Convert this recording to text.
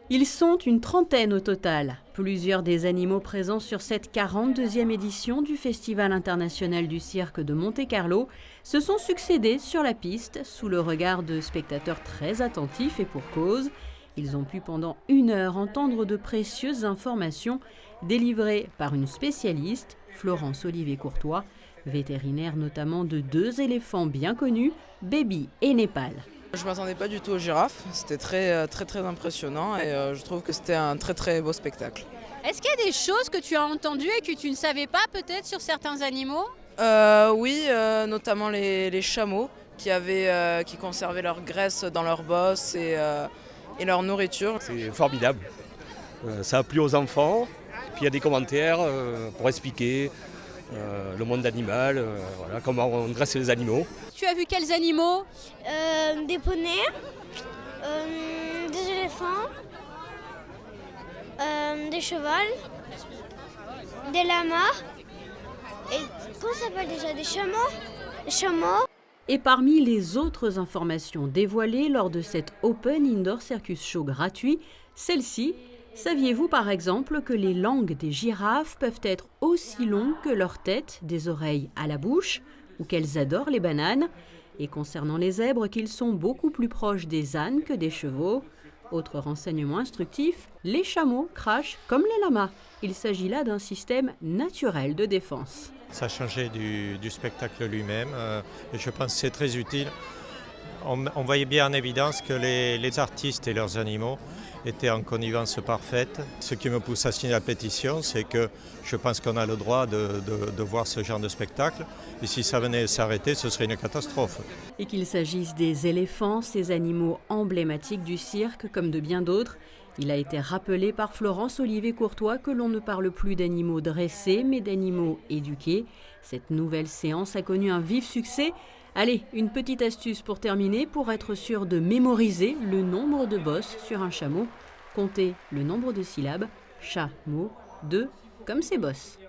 Ils sont une trentaine au total. Plusieurs des animaux présents sur cette 42e édition du Festival international du cirque de Monte-Carlo se sont succédés sur la piste sous le regard de spectateurs très attentifs et pour cause. Ils ont pu pendant 1 heure entendre de précieuses informations délivrées par une spécialiste, Florence Olivier-Courtois, vétérinaire notamment de 2 éléphants bien connus, Baby et Népal. Je ne m'attendais pas du tout aux girafes, c'était très impressionnant et je trouve que c'était un très beau spectacle. Est-ce qu'il y a des choses que tu as entendues et que tu ne savais pas peut-être sur certains animaux ? Oui, notamment les chameaux qui conservaient leur graisse dans leur bosse et leur nourriture. C'est formidable, ça a plu aux enfants, puis il y a des commentaires pour expliquer le monde animal, voilà, comment on dresse les animaux. Tu as vu quels animaux ? Des poneys, des éléphants, des chevals, des lamas et comment ça s'appelle déjà, des chameaux. Et parmi les autres informations dévoilées lors de cet Open Indoor Circus Show gratuit, celle-ci, saviez-vous par exemple que les langues des girafes peuvent être aussi longues que leur tête, des oreilles à la bouche, ou qu'elles adorent les bananes? Et concernant les zèbres, qu'ils sont beaucoup plus proches des ânes que des chevaux. Autre renseignement instructif, les chameaux crachent comme les lamas. Il s'agit là d'un système naturel de défense. Ça a changé du spectacle lui-même et je pense que c'est très utile. On voyait bien en évidence que les artistes et leurs animaux étaient en connivence parfaite. Ce qui me pousse à signer la pétition, c'est que je pense qu'on a le droit de voir ce genre de spectacle. Et si ça venait s'arrêter, ce serait une catastrophe. Et qu'il s'agisse des éléphants, ces animaux emblématiques du cirque, comme de bien d'autres, il a été rappelé par Florence Olivier-Courtois que l'on ne parle plus d'animaux dressés, mais d'animaux éduqués. Cette nouvelle séance a connu un vif succès. Allez, une petite astuce pour terminer, pour être sûr de mémoriser le nombre de bosses sur un chameau. Comptez le nombre de syllabes, chat, mot, 2 comme ses bosses.